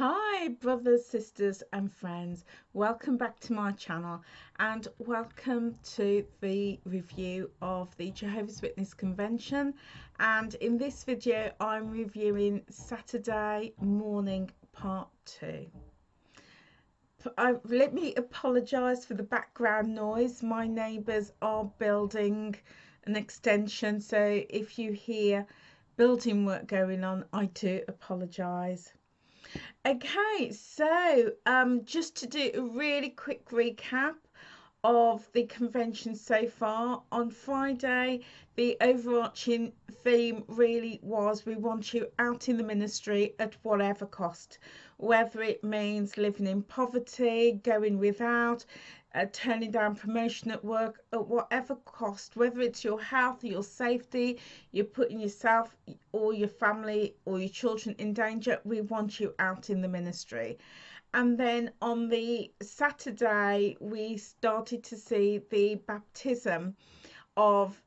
Hi brothers, sisters and friends, welcome back to my channel and welcome to the review of the Jehovah's Witness Convention. And in this video I'm reviewing Saturday morning part 2. Let me apologise for the background noise. My neighbours are building an extension, so if you hear building work going on, I do apologise. Okay, so just to do a really quick recap of the convention so far. On Friday, the overarching theme really was we want you out in the ministry at whatever cost, whether it means living in poverty, going without, turning down promotion at work, at whatever cost, whether it's your health, your safety, you're putting yourself or your family or your children in danger, we want you out in the ministry. And then on the Saturday, we started to see the baptism of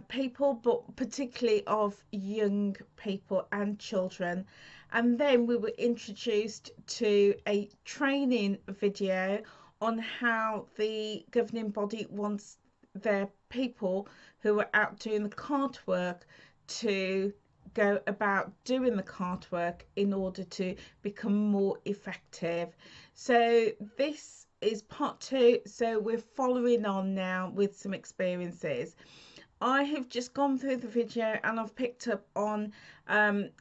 people, but particularly of young people and children. And then we were introduced to a training video on how the governing body wants their people who are out doing the cart work to go about doing the cart work in order to become more effective. So this is part 2, so we're following on now with some experiences. I have just gone through the video and I've picked up on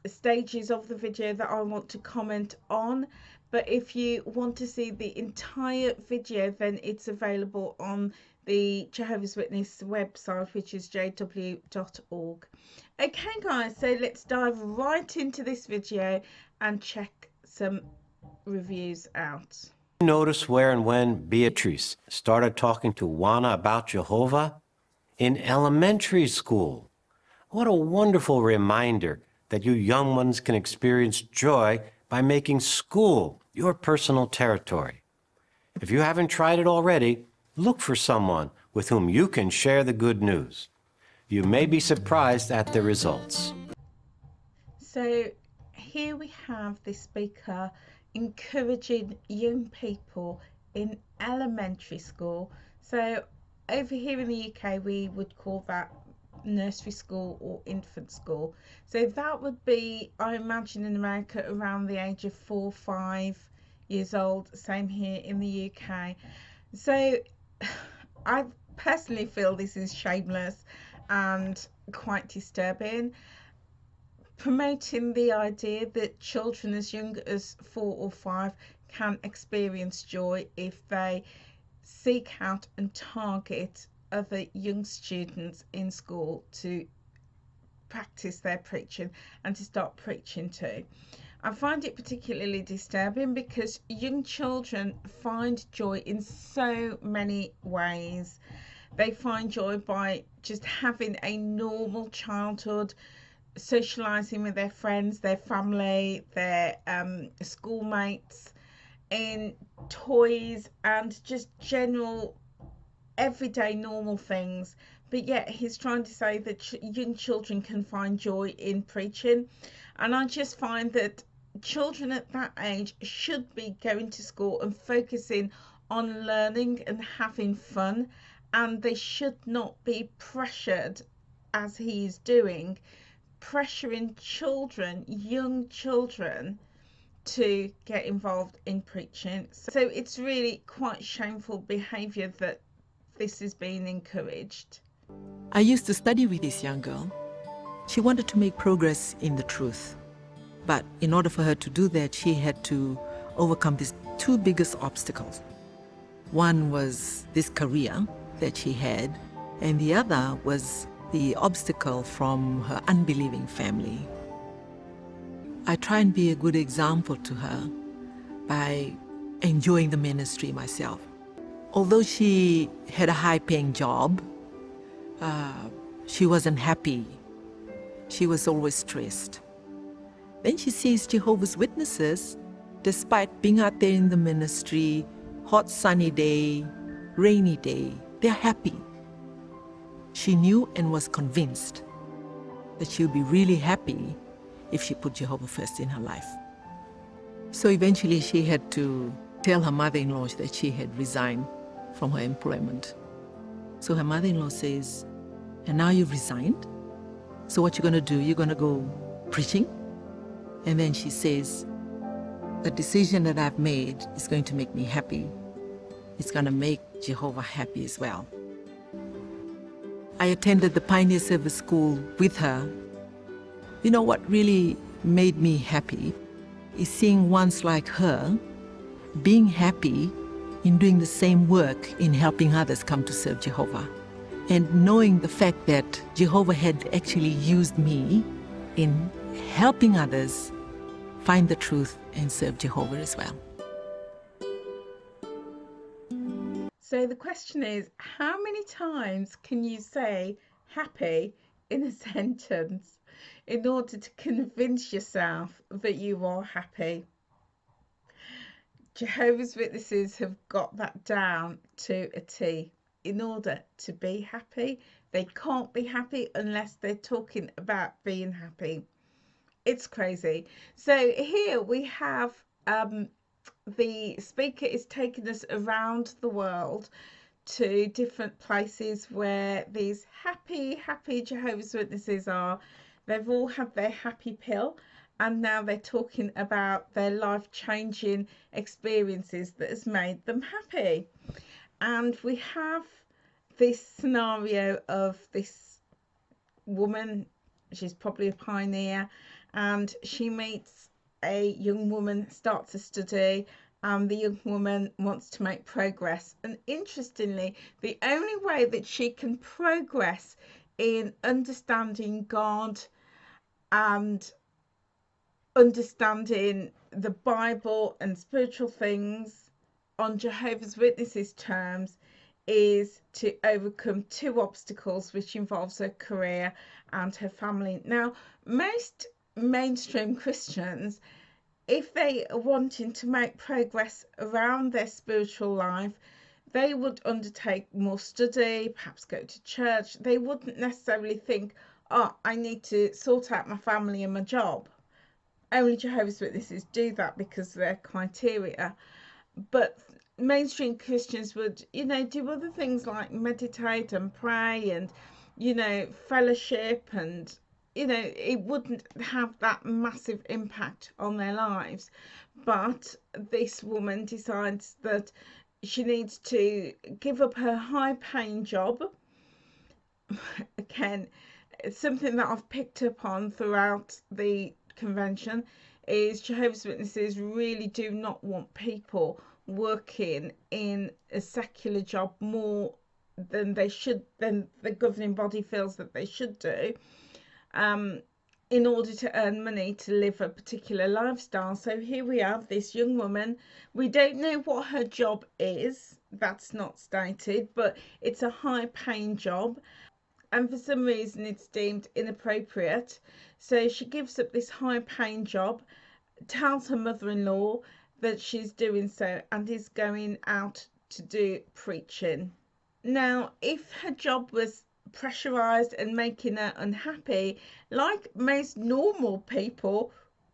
stages of the video that I want to comment on, but if you want to see the entire video, then it's available on the Jehovah's Witness website, which is jw.org. Okay guys, so let's dive right into this video and check some reviews out. Notice where and when Beatrice started talking to Juana about Jehovah? In elementary school. What a wonderful reminder that you young ones can experience joy by making school your personal territory. If you haven't tried it already, look for someone with whom you can share the good news. You may be surprised at the results. So here we have the speaker encouraging young people in elementary school. So over here in the UK we would call that nursery school or infant school. So that would be, I imagine, in America around the age of 4 or 5 years old. Same here in the UK. So I personally feel this is shameless and quite disturbing, promoting the idea that children as young as 4 or 5 can experience joy if they seek out and target other young students in school to practice their preaching and to start preaching too. I find it particularly disturbing because young children find joy in so many ways. They find joy by just having a normal childhood, socializing with their friends, their family, their schoolmates, in toys and just general everyday normal things. But yet he's trying to say that young children can find joy in preaching, and I just find that children at that age should be going to school and focusing on learning and having fun, and they should not be pressured as he is doing, pressuring children, young children, to get involved in preaching. So it's really quite shameful behaviour that this is being encouraged. I used to study with this young girl. She wanted to make progress in the truth. But in order for her to do that, she had to overcome these 2 biggest obstacles. One was this career that she had, and the other was the obstacle from her unbelieving family. I try and be a good example to her by enjoying the ministry myself. Although she had a high-paying job, she wasn't happy. She was always stressed. Then she sees Jehovah's Witnesses, despite being out there in the ministry, hot sunny day, rainy day, they're happy. She knew and was convinced that she'll be really happy if she put Jehovah first in her life. So eventually she had to tell her mother-in-law that she had resigned from her employment. So her mother-in-law says, and now you've resigned? So what you're going to do? You're going to go preaching? And then she says, the decision that I've made is going to make me happy. It's going to make Jehovah happy as well. I attended the Pioneer Service School with her. You know what really made me happy is seeing ones like her being happy in doing the same work in helping others come to serve Jehovah. And knowing the fact that Jehovah had actually used me in helping others find the truth and serve Jehovah as well. So the question is, how many times can you say happy in a sentence in order to convince yourself that you are happy? Jehovah's Witnesses have got that down to a T. In order to be happy, they can't be happy unless they're talking about being happy. It's crazy. So here we have the speaker is taking us around the world to different places where these happy Jehovah's Witnesses are. They've all had their happy pill, and now they're talking about their life-changing experiences that has made them happy. And we have this scenario of this woman, she's probably a pioneer, and she meets a young woman, starts to study, and the young woman wants to make progress. And interestingly, the only way that she can progress in understanding God and understanding the Bible and spiritual things on Jehovah's Witnesses terms is to overcome two obstacles, which involves her career and her family. Now, most mainstream Christians, if they are wanting to make progress around their spiritual life, they would undertake more study, perhaps go to church. They wouldn't necessarily think, oh, I need to sort out my family and my job. Only Jehovah's Witnesses do that because of their criteria. But mainstream Christians would, do other things like meditate and pray and, fellowship, and, it wouldn't have that massive impact on their lives. But this woman decides that she needs to give up her high paying job. Again, it's something that I've picked up on throughout the convention is Jehovah's Witnesses really do not want people working in a secular job more than they should, than the governing body feels that they should do, in order to earn money to live a particular lifestyle. So here we have this young woman. We don't know what her job is, that's not stated, but it's a high paying job, and for some reason it's deemed inappropriate. So she gives up this high paying job, tells her mother-in-law that she's doing so, and is going out to do preaching. Now, if her job was pressurized and making her unhappy, like most normal people,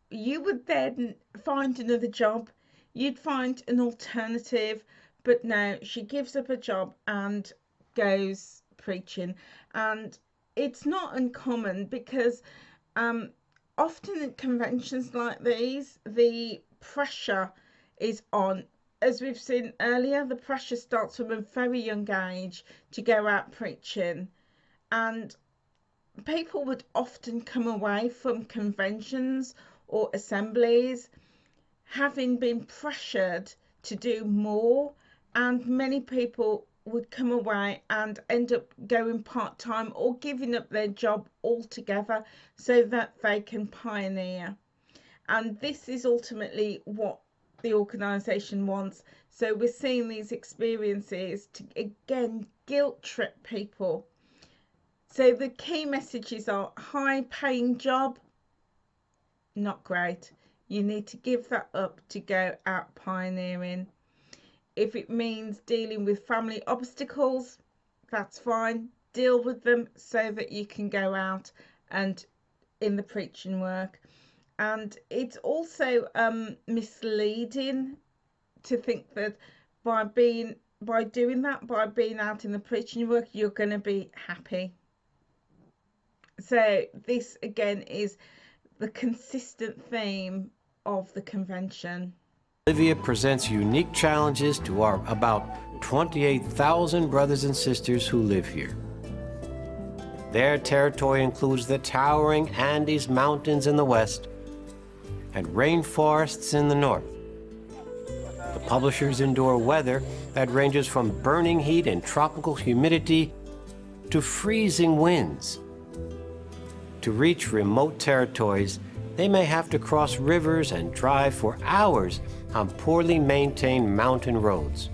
you would then find another job, you'd find an alternative. But no, she gives up a job and goes preaching. And it's not uncommon because often at conventions like these, the pressure is on. As we've seen earlier, the pressure starts from a very young age to go out preaching. And people would often come away from conventions or assemblies having been pressured to do more, and many people would come away and end up going part-time or giving up their job altogether so that they can pioneer. And this is ultimately what the organisation wants. So we're seeing these experiences to again guilt trip people. So the key messages are high paying job, not great. You need to give that up to go out pioneering. If it means dealing with family obstacles, that's fine. Deal with them so that you can go out and in the preaching work. And it's also misleading to think that by being out in the preaching work, you're going to be happy. So this again is the consistent theme of the convention. Bolivia presents unique challenges to our about 28,000 brothers and sisters who live here. Their territory includes the towering Andes Mountains in the west and rainforests in the north. The publishers endure weather that ranges from burning heat and tropical humidity to freezing winds. To reach remote territories, they may have to cross rivers and drive for hours on poorly maintained mountain roads,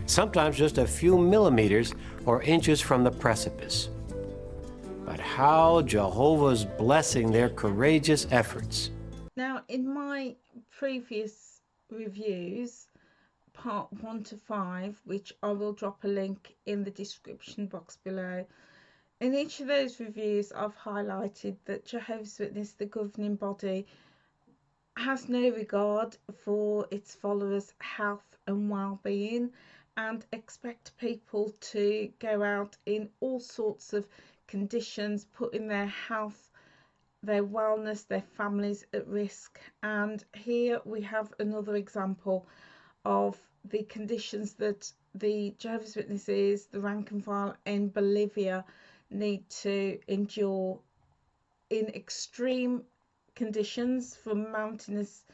sometimes just a few millimeters or inches from the precipice. But how Jehovah's blessing their courageous efforts. Now, in my previous reviews, part 1 to 5, which I will drop a link in the description box below, in each of those reviews I've highlighted that Jehovah's Witness, the governing body, has no regard for its followers' health and well-being and expect people to go out in all sorts of conditions, putting their health, their wellness, their families at risk. And here we have another example of the conditions that the Jehovah's Witnesses, the rank and file in Bolivia, need to endure in extreme conditions, from mountainous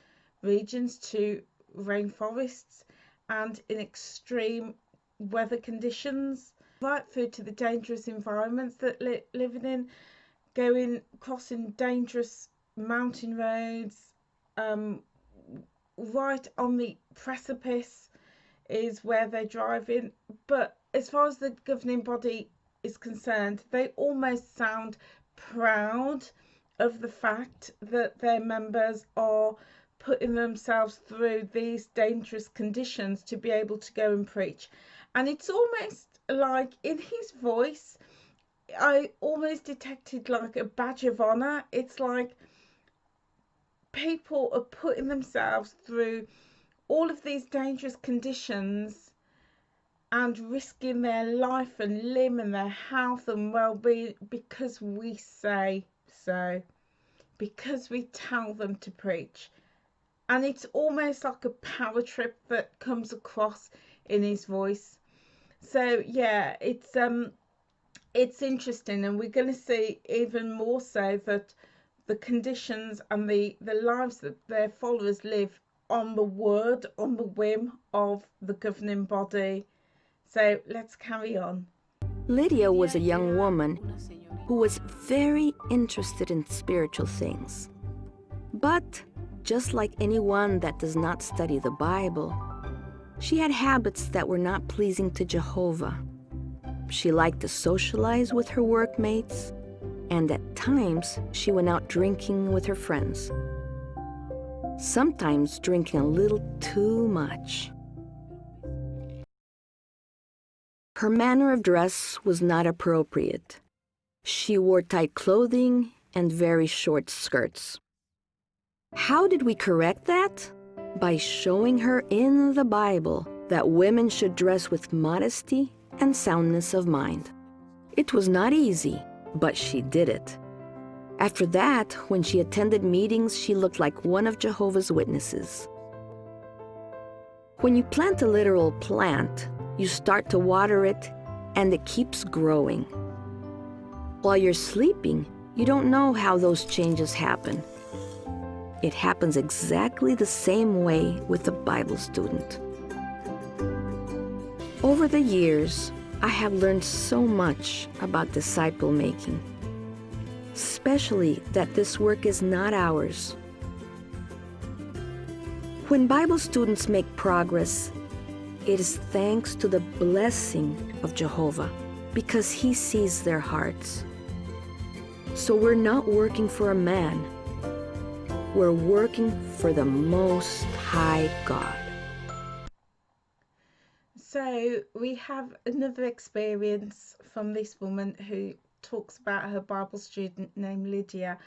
regions to rainforests, and in extreme weather conditions, right through to the dangerous environments that living in, crossing dangerous mountain roads, right on the precipice is where they're driving. But as far as the governing body is concerned, they almost sound proud of the fact that their members are putting themselves through these dangerous conditions to be able to go and preach. And it's almost like in his voice, I almost detected like a badge of honor. It's like people are putting themselves through all of these dangerous conditions and risking their life and limb and their health and well-being because we say so, because we tell them to preach. And it's almost like a power trip that comes across in his voice. So yeah, it's interesting, and we're going to see even more so that the conditions and the lives that their followers live on the word, on the whim of the governing body. So let's carry on. Lydia was a young woman who was very interested in spiritual things. But just like anyone that does not study the Bible, she had habits that were not pleasing to Jehovah. She liked to socialize with her workmates, and at times she went out drinking with her friends. Sometimes drinking a little too much. Her manner of dress was not appropriate. She wore tight clothing and very short skirts. How did we correct that? By showing her in the Bible that women should dress with modesty and soundness of mind. It was not easy, but she did it. After that, when she attended meetings, she looked like one of Jehovah's Witnesses. When you plant a literal plant, you start to water it, and it keeps growing. While you're sleeping, you don't know how those changes happen. It happens exactly the same way with a Bible student. Over the years, I have learned so much about disciple making, especially that this work is not ours. When Bible students make progress, it is thanks to the blessing of Jehovah, because he sees their hearts. So we're not working for a man. We're working for the Most High God. So we have another experience from this woman who talks about her Bible student named Lydia.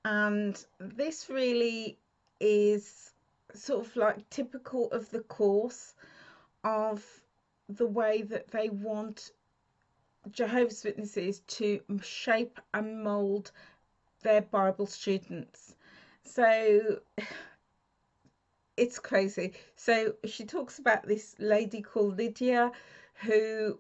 And this really is sort of like typical of the course of the way that they want Jehovah's Witnesses to shape and mold their Bible students. So it's crazy. So she talks about this lady called Lydia, who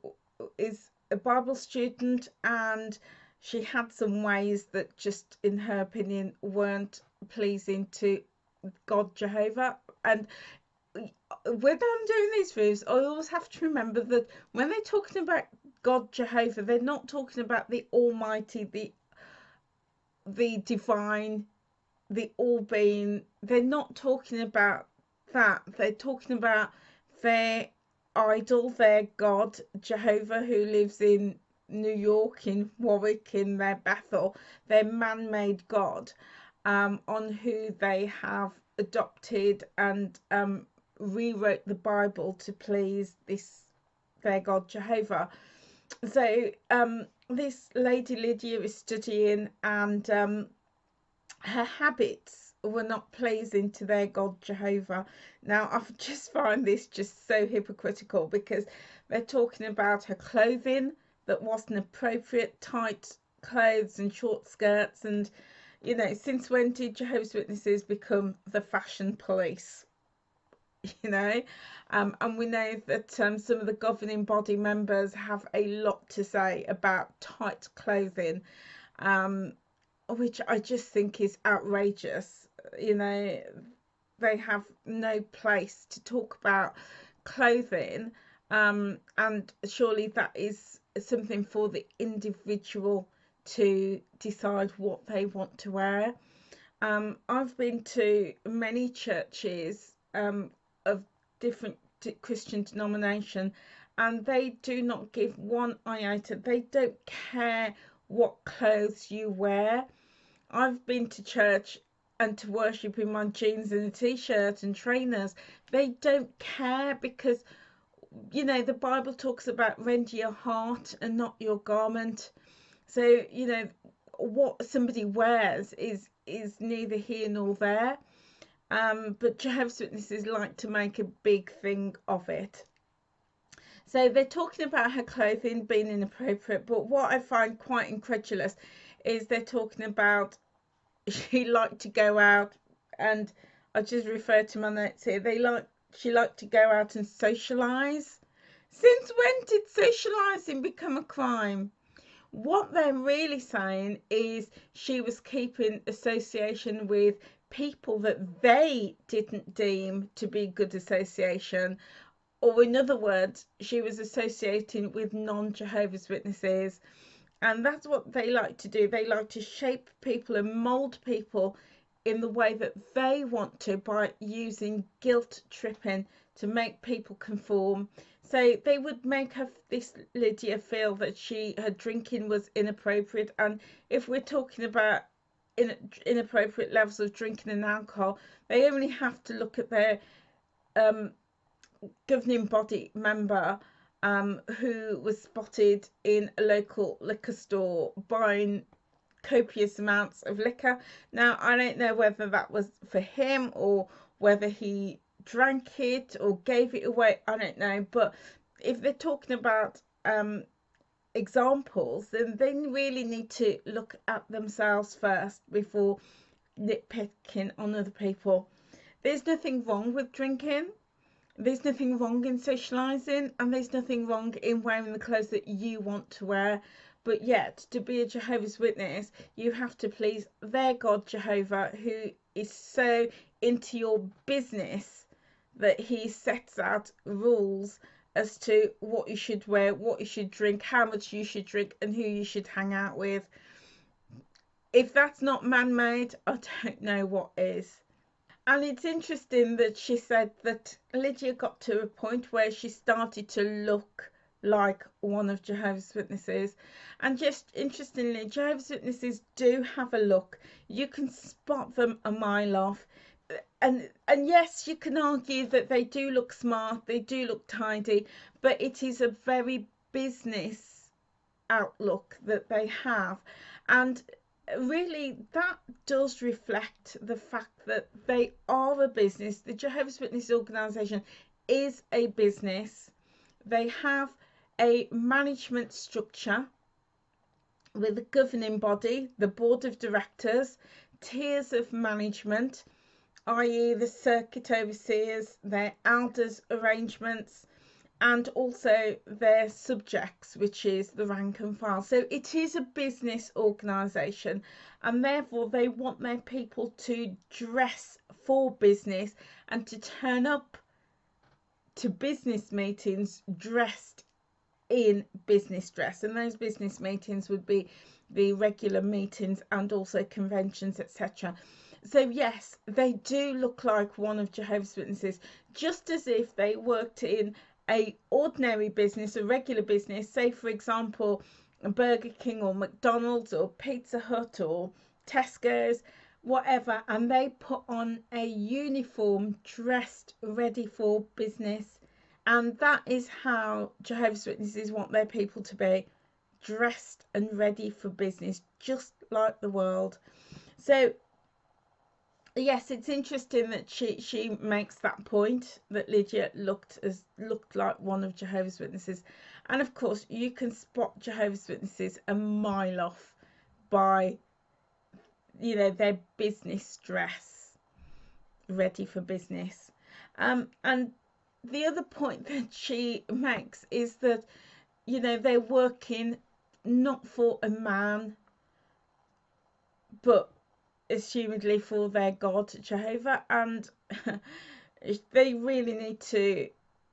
is a Bible student, and she had some ways that just, in her opinion, weren't pleasing to God Jehovah. And when I'm doing these reviews, I always have to remember that when they're talking about God Jehovah, they're not talking about the Almighty, the divine, the all-being. They're not talking about that. They're talking about their idol, their God, Jehovah, who lives in New York, in Warwick, in their Bethel, their man-made God, on who they have adopted and rewrote the Bible to please their God, Jehovah. So this lady Lydia is studying, and her habits were not pleasing to their God Jehovah. Now, I just find this just so hypocritical, because they're talking about her clothing that wasn't appropriate, tight clothes and short skirts. And, you know, since when did Jehovah's Witnesses become the fashion police? You know, and we know that some of the governing body members have a lot to say about tight clothing, which I just think is outrageous. You know, they have no place to talk about clothing, and surely that is something for the individual to decide what they want to wear. I've been to many churches of different Christian denomination, and they do not give one iota. They don't care what clothes you wear. I've been to church and to worship in my jeans and a t-shirt and trainers. They don't care, because, you know, the Bible talks about rend your heart and not your garment. So, you know, what somebody wears is neither here nor there. But Jehovah's Witnesses like to make a big thing of it. So they're talking about her clothing being inappropriate, but what I find quite incredulous is they're talking about she liked to go out, and I just refer to my notes here. She liked to go out and socialise. Since when did socialising become a crime? What they're really saying is she was keeping association with people that they didn't deem to be good association, or in other words, she was associating with non-Jehovah's Witnesses. And that's what they like to do. They like to shape people and mold people in the way that they want to, by using guilt tripping to make people conform. So they would make this Lydia feel that her drinking was inappropriate. And if we're talking about inappropriate levels of drinking and alcohol, they only have to look at their governing body member who was spotted in a local liquor store buying copious amounts of liquor. Now, I don't know whether that was for him or whether he drank it or gave it away. I don't know. But if they're talking about examples, then they really need to look at themselves first before nitpicking on other people. There's nothing wrong with drinking. There's nothing wrong in socialising, and there's nothing wrong in wearing the clothes that you want to wear. But yet, to be a Jehovah's Witness, you have to please their God Jehovah, who is so into your business that he sets out rules as to what you should wear, what you should drink, how much you should drink, and who you should hang out with. If that's not man-made, I don't know what is. And it's interesting that she said that Lydia got to a point where she started to look like one of Jehovah's Witnesses. And just interestingly, Jehovah's Witnesses do have a look. You can spot them a mile off. And yes, you can argue that they do look smart, they do look tidy, but it is a very business outlook that they have. And really that does reflect the fact that they are a business. The Jehovah's Witness organization is a business. They have a management structure with a governing body, the board of directors, tiers of management, i.e. the circuit overseers, their elders arrangements, and also their subjects, which is the rank and file. So it is a business organisation, and therefore they want their people to dress for business and to turn up to business meetings dressed in business dress. And those business meetings would be the regular meetings and also conventions, etc. So yes, they do look like one of Jehovah's Witnesses, just as if they worked in a ordinary business, a regular business, say for example Burger King or McDonald's or Pizza Hut or Tesco's, whatever, and they put on a uniform, dressed ready for business. And that is how Jehovah's Witnesses want their people to be, dressed and ready for business, just like the world. So yes, it's interesting that she makes that point, that Lydia looked like one of Jehovah's Witnesses. And of course you can spot Jehovah's Witnesses a mile off by, you know, their business dress, ready for business. And the other point that she makes is that, you know, they're working not for a man, but assumedly for their God, Jehovah. And they really need to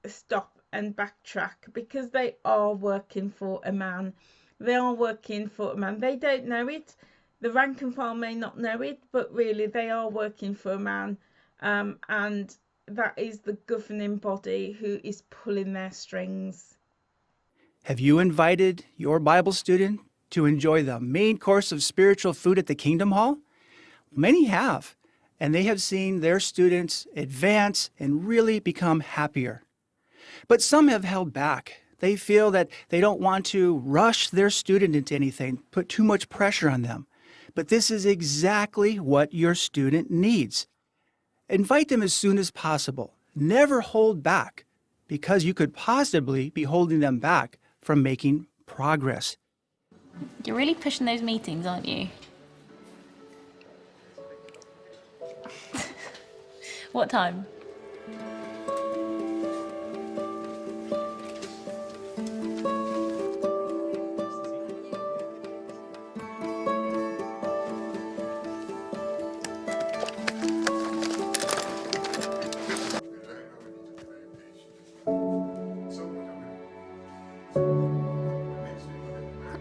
stop and backtrack, because they are working for a man. They are working for a man. They don't know it. The rank and file may not know it, but really they are working for a man. And that is the governing body who is pulling their strings. Have you invited your Bible student to enjoy the main course of spiritual food at the Kingdom Hall? Many have, and they have seen their students advance and really become happier. But some have held back. They feel that they don't want to rush their student into anything, put too much pressure on them. But this is exactly what your student needs. Invite them as soon as possible. Never hold back, because you could possibly be holding them back from making progress. You're really pushing those meetings, aren't you? What time?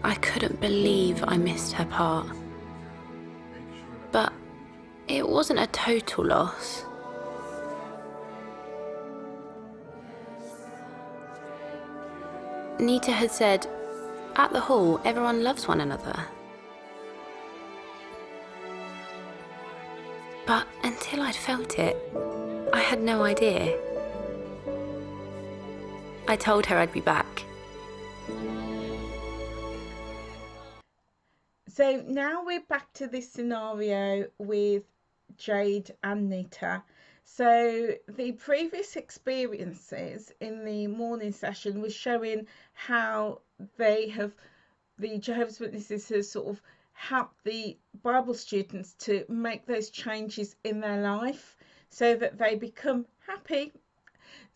I couldn't believe I missed her part. But it wasn't a total loss. Nita had said, at the hall, everyone loves one another. But until I'd felt it, I had no idea. I told her I'd be back. So now we're back to this scenario with Jade and Nita. So the previous experiences in the morning session was showing how the Jehovah's Witnesses has sort of helped the Bible students to make those changes in their life so that they become happy.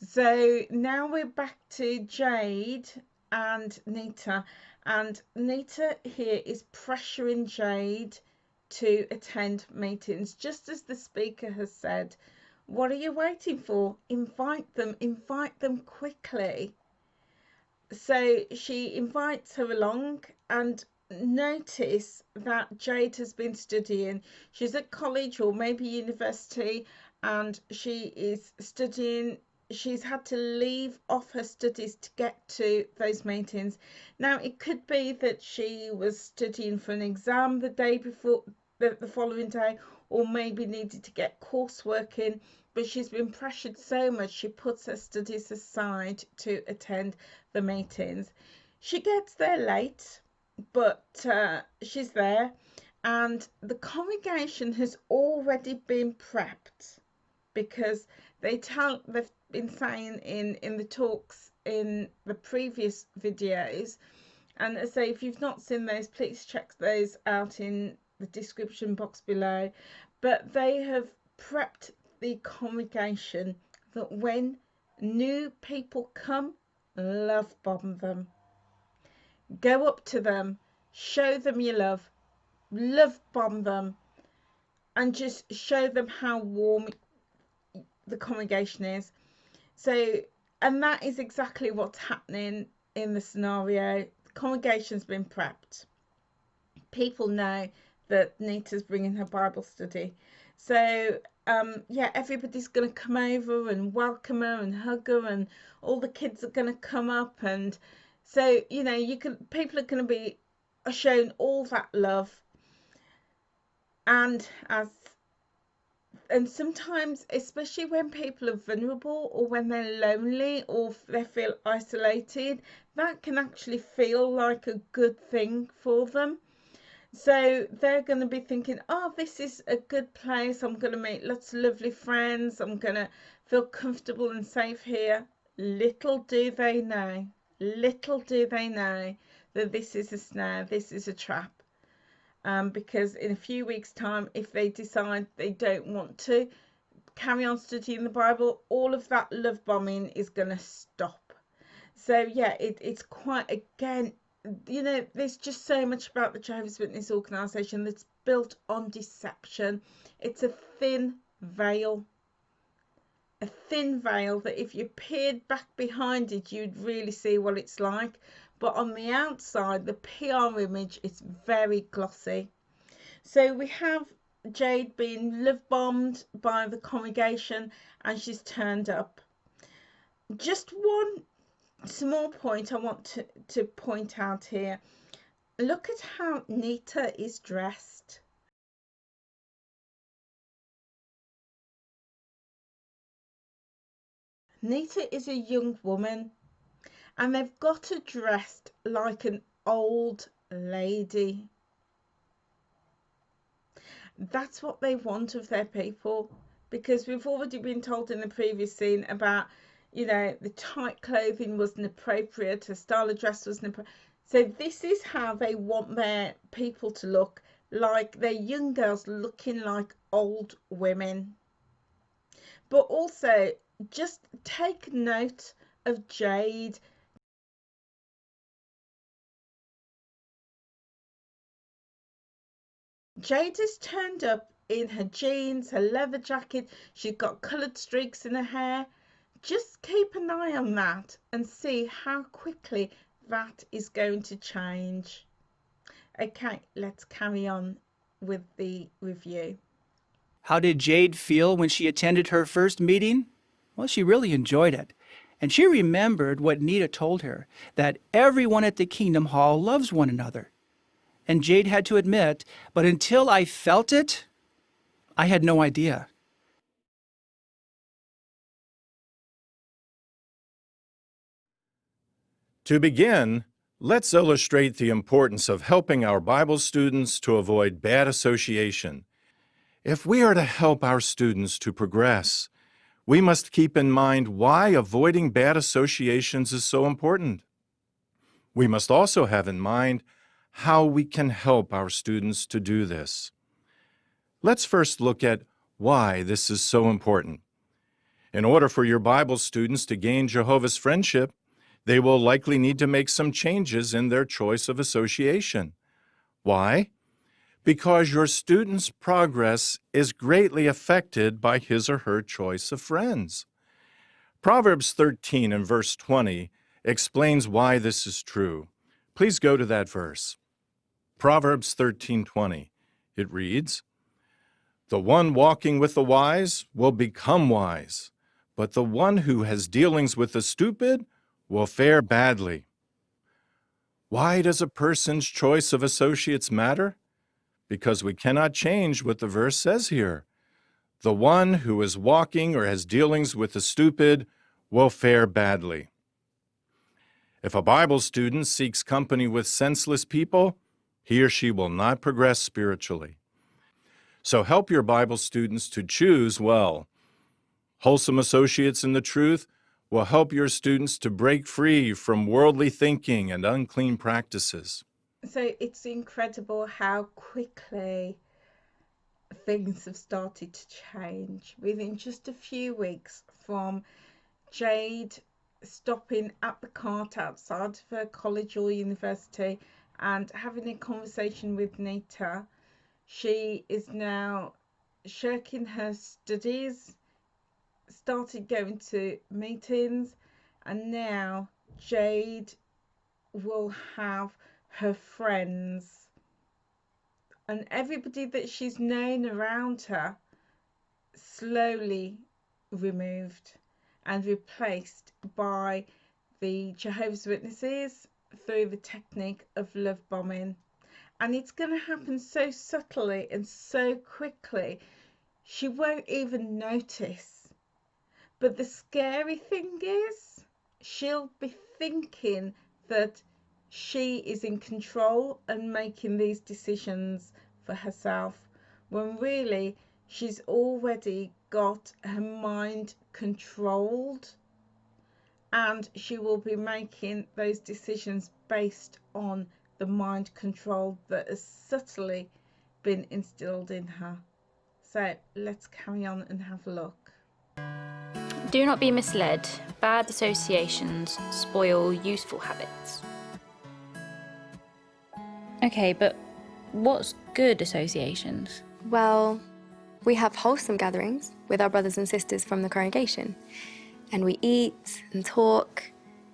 So now we're back to Jade and Nita. And Nita here is pressuring Jade to attend meetings, just as the speaker has said. What are you waiting for? Invite them quickly. So she invites her along, and notice that Jade has been studying. She's at college or maybe university, and she is studying. She's had to leave off her studies to get to those meetings. Now, it could be that she was studying for an exam the day before, the following day, or maybe needed to get coursework in, but she's been pressured so much she puts her studies aside to attend the meetings. She gets there late, but she's there, and the congregation has already been prepped, because they've been saying in the talks in the previous videos, and I say if you've not seen those, please check those out in the description box below. But they have prepped the congregation that when new people come, love bomb them, go up to them, show them your love bomb them, and just show them how warm the congregation is. So, and that is exactly what's happening in the scenario. The congregation's been prepped. People know that Nita's bringing her Bible study. So, yeah, everybody's going to come over and welcome her and hug her, and all the kids are going to come up. And so, you know, people are going to be shown all that love. And sometimes, especially when people are vulnerable, or when they're lonely, or they feel isolated, that can actually feel like a good thing for them. So they're going to be thinking, oh, this is a good place. I'm going to meet lots of lovely friends. I'm going to feel comfortable and safe here. Little do they know that this is a snare, this is a trap. Because in a few weeks' time, if they decide they don't want to carry on studying the Bible, all of that love bombing is going to stop. So yeah, it's quite, again, you know, there's just so much about the Jehovah's Witness organisation that's built on deception. It's a thin veil that if you peered back behind it, you'd really see what it's like. But on the outside, the PR image is very glossy. So we have Jade being love bombed by the congregation, and she's turned up. Just one small point I want to point out here. Look at how Nita is dressed. Nita is a young woman, and they've got her dressed like an old lady. That's what they want of their people, because we've already been told in the previous scene about, you know, the tight clothing wasn't appropriate, her style of dress wasn't appropriate. So this is how they want their people to look, like their young girls looking like old women. But also, just take note of Jade. Jade has turned up in her jeans, her leather jacket. She's got coloured streaks in her hair. Just keep an eye on that and see how quickly that is going to change. Okay, let's carry on with the review. How did Jade feel when she attended her first meeting? Well, she really enjoyed it. And she remembered what Nita told her, that everyone at the Kingdom Hall loves one another. And Jade had to admit, but until I felt it, I had no idea. To begin, let's illustrate the importance of helping our Bible students to avoid bad association. If we are to help our students to progress, we must keep in mind why avoiding bad associations is so important. We must also have in mind how we can help our students to do this. Let's first look at why this is so important. In order for your Bible students to gain Jehovah's friendship, they will likely need to make some changes in their choice of association. Why? Because your student's progress is greatly affected by his or her choice of friends. Proverbs 13 and verse 20 explains why this is true. Please go to that verse. Proverbs 13:20. It reads, "The one walking with the wise will become wise, but the one who has dealings with the stupid will fare badly." Why does a person's choice of associates matter? Because we cannot change what the verse says here. The one who is walking or has dealings with the stupid will fare badly. If a Bible student seeks company with senseless people, he or she will not progress spiritually. So help your Bible students to choose well. Wholesome associates in the truth will help your students to break free from worldly thinking and unclean practices. So it's incredible how quickly things have started to change within just a few weeks, from Jade stopping at the cart outside of her college or university and having a conversation with Nita. She is now shirking her studies, started going to meetings, and now Jade will have her friends and everybody that she's known around her slowly removed and replaced by the Jehovah's Witnesses through the technique of love bombing. And it's going to happen so subtly and so quickly, she won't even notice. But the scary thing is, she'll be thinking that she is in control and making these decisions for herself, when really she's already got her mind controlled, and she will be making those decisions based on the mind control that has subtly been instilled in her. So let's carry on and have a look. Do not be misled. Bad associations spoil useful habits. Okay, but what's good associations? Well, we have wholesome gatherings with our brothers and sisters from the congregation. And we eat and talk,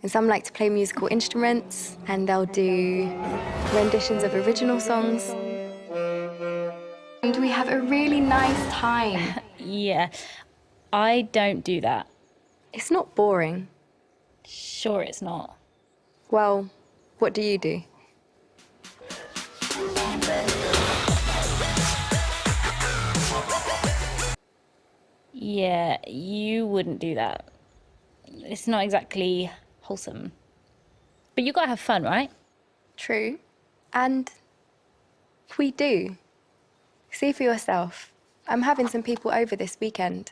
and some like to play musical instruments, and they'll do renditions of original songs. And we have a really nice time. Yeah, I don't do that. It's not boring. Sure it's not. Well, what do you do? Yeah, you wouldn't do that. It's not exactly wholesome. But you gotta have fun, right? True. And we do. See for yourself. I'm having some people over this weekend.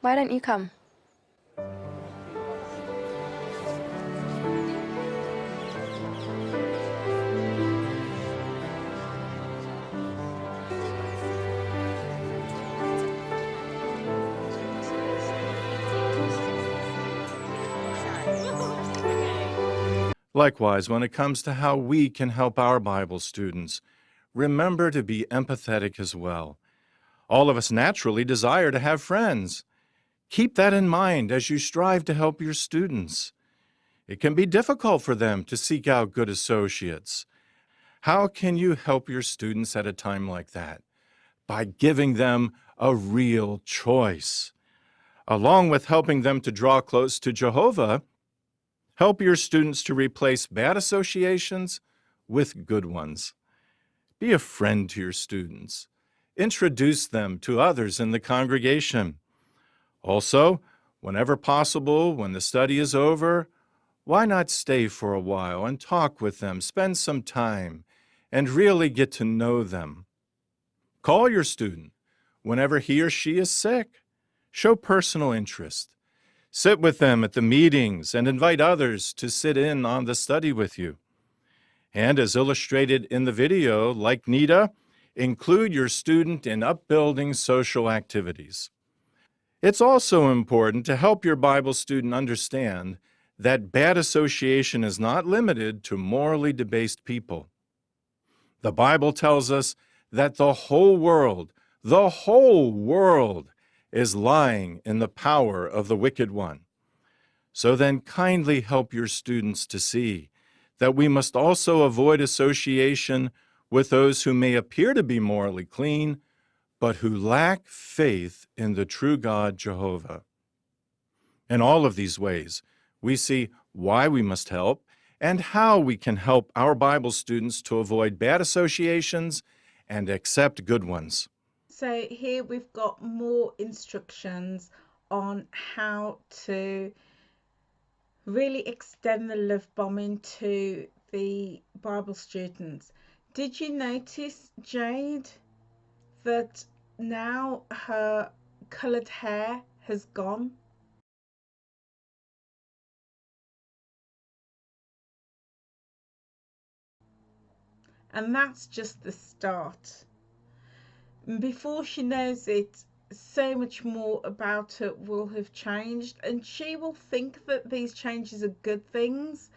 Why don't you come? Likewise, when it comes to how we can help our Bible students, remember to be empathetic as well. All of us naturally desire to have friends. Keep that in mind as you strive to help your students. It can be difficult for them to seek out good associates. How can you help your students at a time like that? By giving them a real choice. Along with helping them to draw close to Jehovah, help your students to replace bad associations with good ones. Be a friend to your students. Introduce them to others in the congregation. Also, whenever possible, when the study is over, why not stay for a while and talk with them, spend some time, and really get to know them. Call your student whenever he or she is sick. Show personal interest. Sit with them at the meetings and invite others to sit in on the study with you. And as illustrated in the video, like Nita, include your student in upbuilding social activities. It's also important to help your Bible student understand that bad association is not limited to morally debased people. The Bible tells us that the whole world is lying in the power of the wicked one. So then kindly help your students to see that we must also avoid association with those who may appear to be morally clean, but who lack faith in the true God, Jehovah. In all of these ways, we see why we must help and how we can help our Bible students to avoid bad associations and accept good ones. So here we've got more instructions on how to really extend the love bombing to the Bible students. Did you notice, Jade, that now her coloured hair has gone? And that's just the start. Before she knows it, so much more about her will have changed, and she will think that these changes are good things.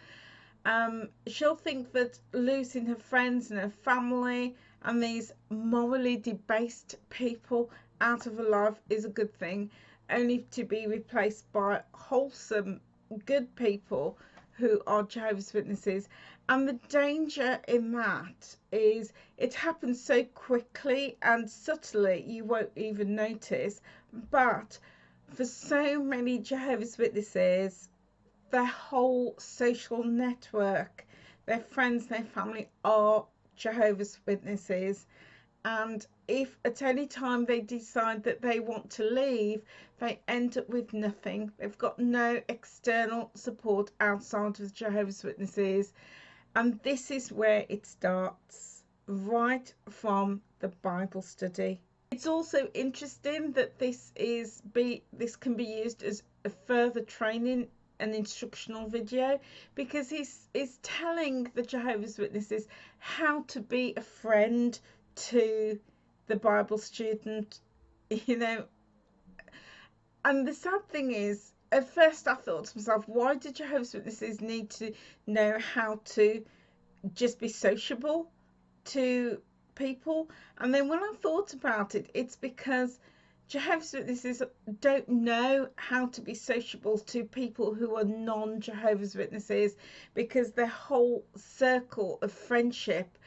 She'll think that losing her friends and her family and these morally debased people out of her life is a good thing, only to be replaced by wholesome, good people who are Jehovah's Witnesses. And the danger in that is it happens so quickly and subtly you won't even notice. But for so many Jehovah's Witnesses, their whole social network, their friends, their family are Jehovah's Witnesses. And if at any time they decide that they want to leave, they end up with nothing. They've got no external support outside of Jehovah's Witnesses. And this is where it starts, right from the Bible study. It's also interesting that this can be used as a further training, an instructional video, because he's telling the Jehovah's Witnesses how to be a friend to the Bible student, you know. And the sad thing is, at first I thought to myself, why do Jehovah's Witnesses need to know how to just be sociable to people? And then when I thought about it, it's because Jehovah's Witnesses don't know how to be sociable to people who are non-Jehovah's Witnesses, because their whole circle of friendship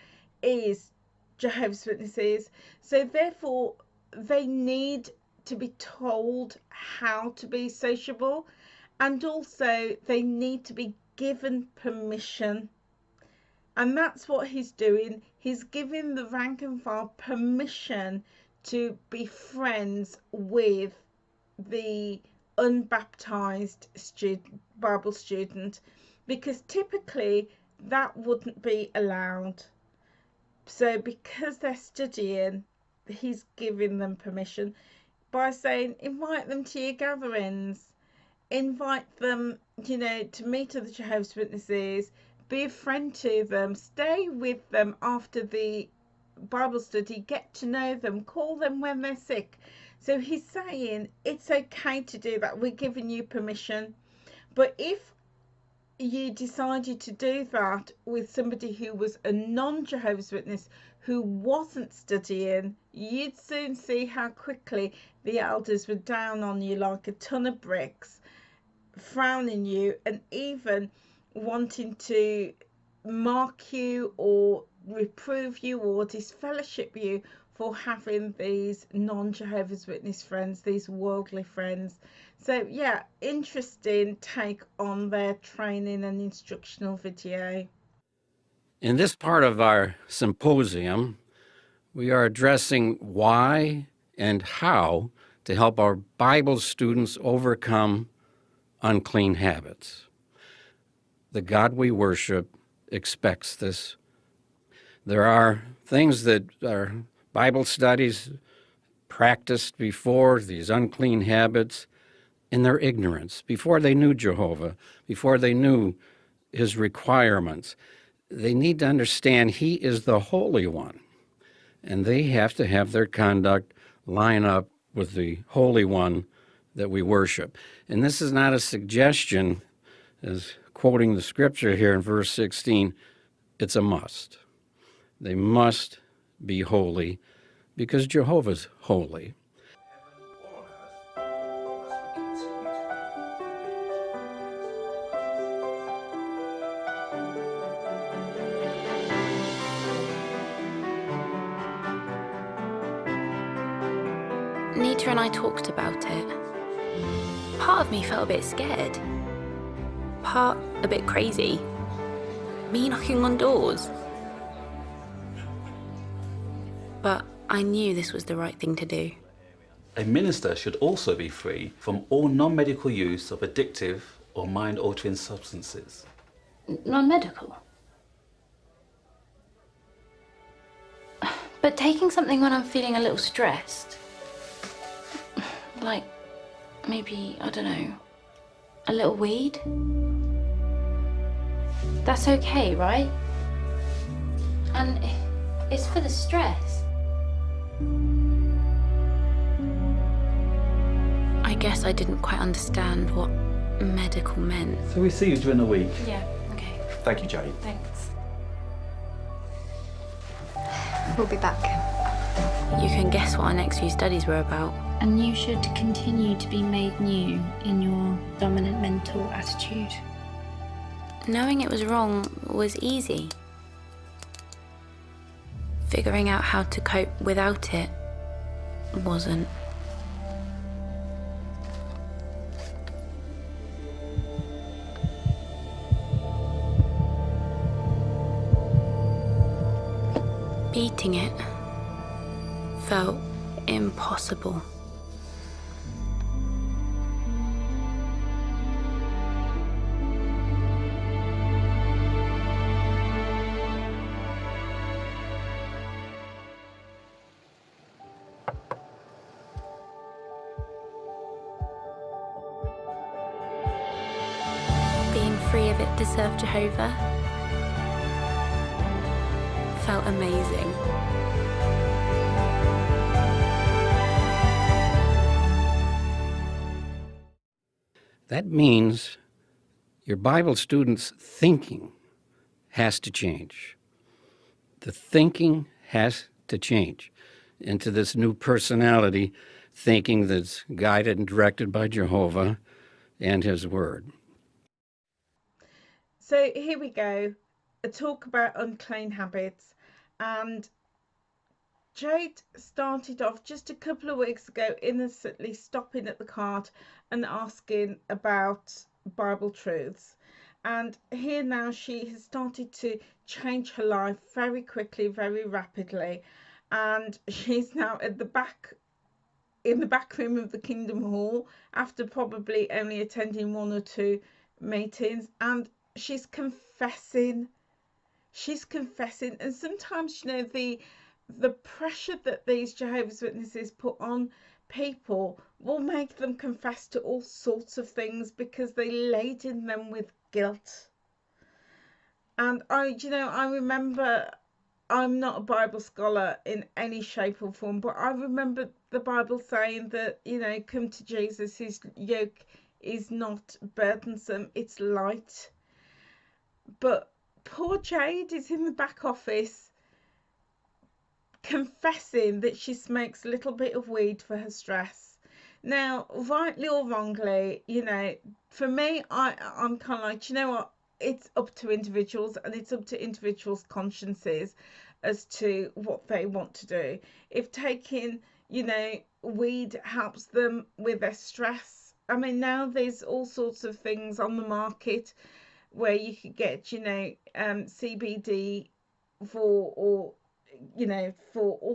is Jehovah's Witnesses. So therefore they need to be told how to be sociable, and also they need to be given permission. And that's what he's doing. He's giving the rank and file permission to be friends with the unbaptized Bible student, because typically that wouldn't be allowed. So because they're studying, he's giving them permission by saying invite them to your gatherings, invite them, you know, to meet other Jehovah's Witnesses, be a friend to them, stay with them after the Bible study, get to know them, call them when they're sick. So he's saying it's okay to do that, we're giving you permission. But if you decided to do that with somebody who was a non-Jehovah's Witness who wasn't studying, you'd soon see how quickly the elders were down on you like a ton of bricks, frowning you, and even wanting to mark you or reprove you or disfellowship you for having these non-Jehovah's Witness friends, these worldly friends. So yeah, interesting take on their training and instructional video. In this part of our symposium, we are addressing why and how to help our Bible students overcome unclean habits. The God we worship expects this. There are things that our Bible studies practiced before, these unclean habits, in their ignorance, before they knew Jehovah, before they knew his requirements. They need to understand he is the Holy One, and they have to have their conduct line up with the Holy One that we worship. And this is not a suggestion, as quoting the scripture here in verse 16, it's a must. They must be holy because Jehovah's holy. Nita and I talked about it. Part of me felt a bit scared. Part a bit crazy. Me knocking on doors. But I knew this was the right thing to do. A minister should also be free from all non-medical use of addictive or mind-altering substances. Non-medical? But taking something when I'm feeling a little stressed, like maybe, I don't know, a little weed, that's okay, right? And it's for the stress. I guess I didn't quite understand what medical meant. So we see you during the week. Yeah, okay. Thank you, Jade. Thanks. We'll be back. You can guess what our next few studies were about. And you should continue to be made new in your dominant mental attitude. Knowing it was wrong was easy. Figuring out how to cope without it wasn't. Beating it felt impossible. Being free of it to serve Jehovah felt amazing. That means your Bible students' thinking has to change. The thinking has to change into this new personality thinking that's guided and directed by Jehovah and His Word. So here we go, a talk about unclean habits. And Jade started off just a couple of weeks ago innocently stopping at the cart and asking about Bible truths. And here now she has started to change her life very quickly, very rapidly. And she's now at the back, in the back room of the Kingdom Hall after probably only attending one or two meetings. And she's confessing. And sometimes, you know, the pressure that these Jehovah's Witnesses put on people will make them confess to all sorts of things because they laden them with guilt. And I remember, I'm not a Bible scholar in any shape or form, but I remember the Bible saying that, you know, come to Jesus, his yoke is not burdensome, it's light. But poor Jade is in the back office confessing that she smokes a little bit of weed for her stress. Now, rightly or wrongly, you know, for me, I'm kind of like, you know what, it's up to individuals, and it's up to individuals' consciences as to what they want to do. If taking, you know, weed helps them with their stress, I mean, now there's all sorts of things on the market where you could get, you know, CBD for all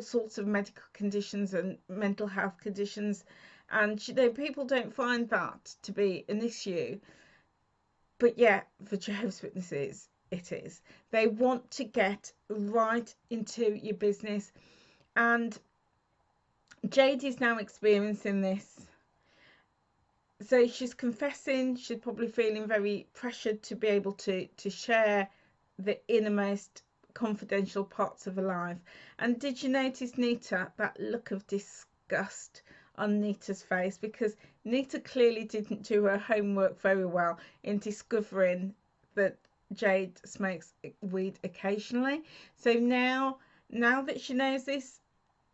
sorts of medical conditions and mental health conditions. And, you know, people don't find that to be an issue. But yeah, for Jehovah's Witnesses, it is. They want to get right into your business. And Jade is now experiencing this. So she's confessing, she's probably feeling very pressured to be able to share the innermost confidential parts of her life. And did you notice, Nita, that look of disgust on Nita's face? Because Nita clearly didn't do her homework very well in discovering that Jade smokes weed occasionally. So now that she knows this,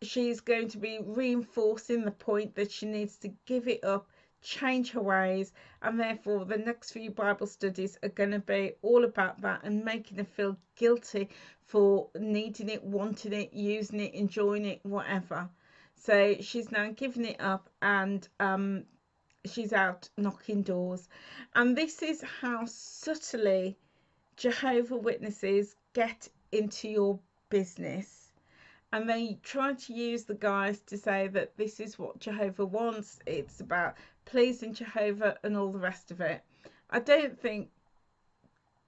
she's going to be reinforcing the point that she needs to give it up, change her ways, and therefore the next few Bible studies are going to be all about that and making her feel guilty for needing it, wanting it, using it, enjoying it, whatever. So she's now giving it up, and she's out knocking doors. And this is how subtly Jehovah Witnesses get into your business. And they try to use the guys to say that this is what Jehovah wants. It's about pleasing Jehovah and all the rest of it. I don't think,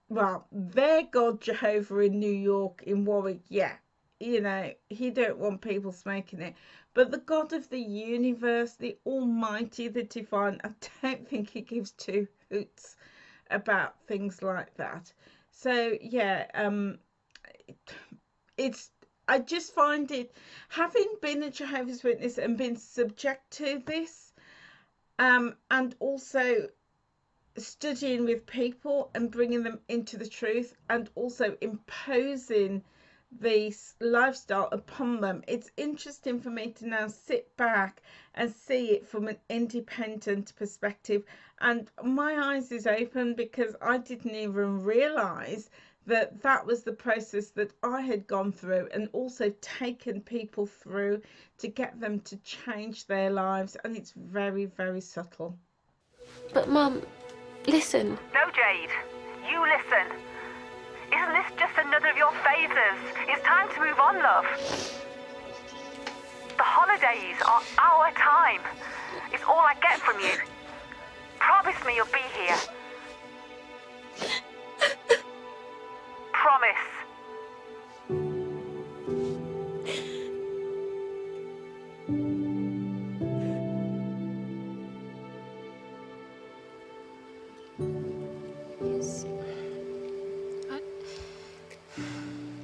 well, their God Jehovah in New York, in Warwick, yeah, you know, he don't want people smoking it. But the God of the universe, the Almighty, the Divine, I don't think he gives two hoots about things like that. So yeah, it's, I just find it, having been a Jehovah's Witness and been subject to this, and also studying with people and bringing them into the truth, and also imposing this lifestyle upon them, it's interesting for me to now sit back and see it from an independent perspective, and my eyes is open, because I didn't even realize that that was the process that I had gone through and also taken people through to get them to change their lives, and it's very, very subtle. But Mum, listen. No, Jade. You listen. Isn't this just another of your phases? It's time to move on, love. The holidays are our time. It's all I get from you. Promise me you'll be here. Promise.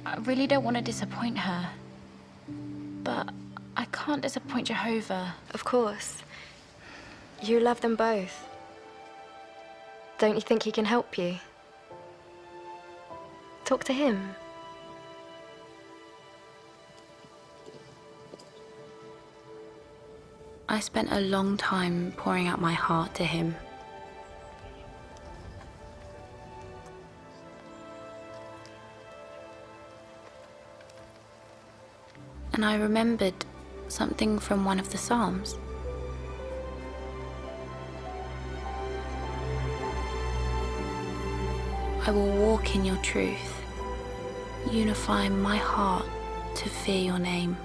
I really don't want to disappoint her, but I can't disappoint Jehovah. Of course. You love them both. Don't you think he can help you? Talk to him. I spent a long time pouring out my heart to him. And I remembered something from one of the Psalms. I will walk in your truth, unify my heart to fear your name.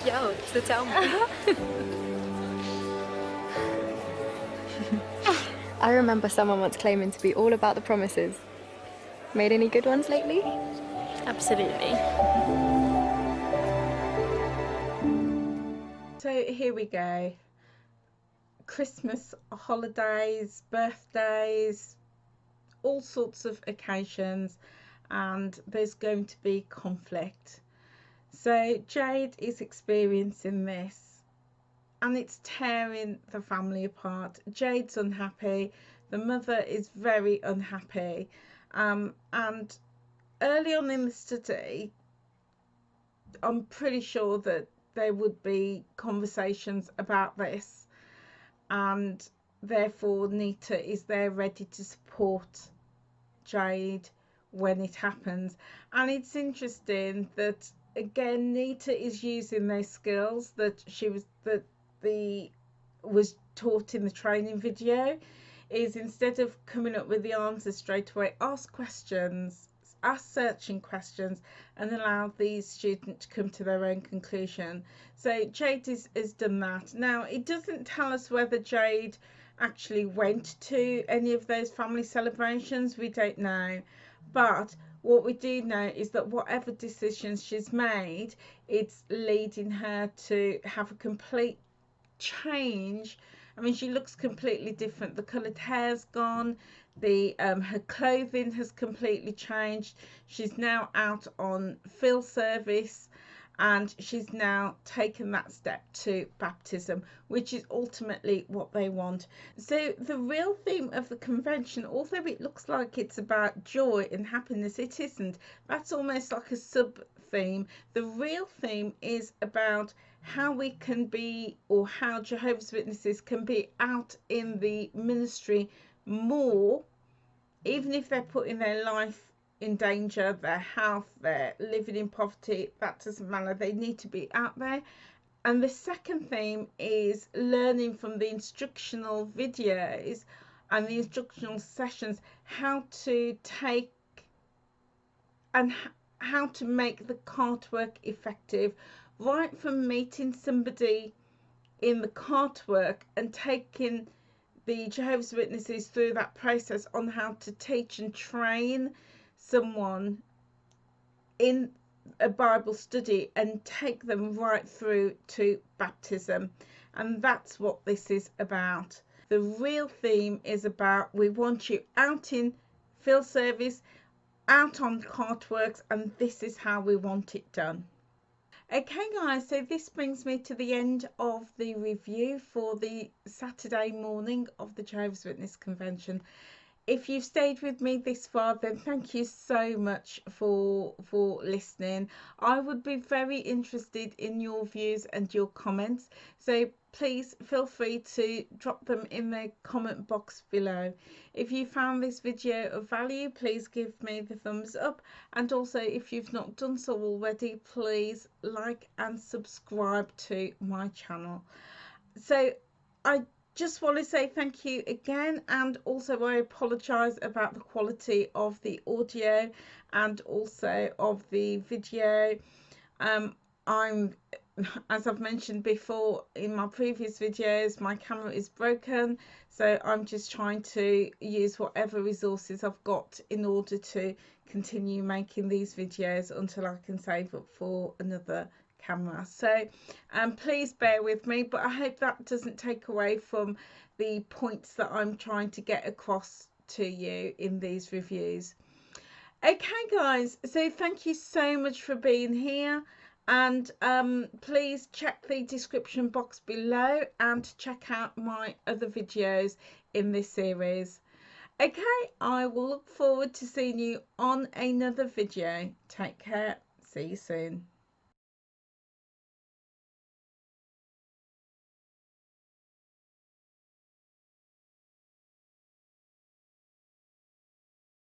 Yo, so tell me. I remember someone once claiming to be all about the promises. Made any good ones lately? Absolutely. So here we go. Christmas, holidays, birthdays, all sorts of occasions, and there's going to be conflict. So Jade is experiencing this, and it's tearing the family apart. Jade's unhappy, the mother is very unhappy, and early on in the study, I'm pretty sure that there would be conversations about this, and therefore Nita is there ready to support Jade when it happens. And it's interesting that again Nita is using those skills that was taught in the training video, is instead of coming up with the answers straight away, ask questions, ask searching questions, and allow these students to come to their own conclusion. So Jade has done that. Now, it doesn't tell us whether Jade actually went to any of those family celebrations. We don't know. But what we do know is that whatever decisions she's made, it's leading her to have a complete change. I mean, she looks completely different. The coloured hair's gone. Her clothing has completely changed. She's now out on field service, and she's now taken that step to baptism, which is ultimately what they want. So the real theme of the convention, although it looks like it's about joy and happiness, it isn't. That's almost like a sub theme. The real theme is about how we can be, or how Jehovah's Witnesses can be out in the ministry more, even if they're putting their life in danger, their health, they're living in poverty, that doesn't matter. They need to be out there. And the second theme is learning from the instructional videos and the instructional sessions how to take and how to make the cart work effective, right from meeting somebody in the cart work and taking the Jehovah's Witnesses through that process on how to teach and train someone in a Bible study and take them right through to baptism. And that's what this is about. The real theme is about, we want you out in field service, out on cartworks, and this is how we want it done. Okay guys, so this brings me to the end of the review for the Saturday morning of the Jehovah's Witness Convention. If you've stayed with me this far, then thank you so much for listening. I would be very interested in your views and your comments, so please feel free to drop them in the comment box below. If you found this video of value, please give me the thumbs up, and also if you've not done so already, please like and subscribe to my channel. So I just want to say thank you again, and also I apologize about the quality of the audio and also of the video. As I've mentioned before in my previous videos, my camera is broken, so I'm just trying to use whatever resources I've got in order to continue making these videos until I can save up for another camera. So please bear with me, but I hope that doesn't take away from the points that I'm trying to get across to you in these reviews. Okay guys, so thank you so much for being here, and please check the description box below and check out my other videos in this series. Okay, I will look forward to seeing you on another video. Take care, see you soon.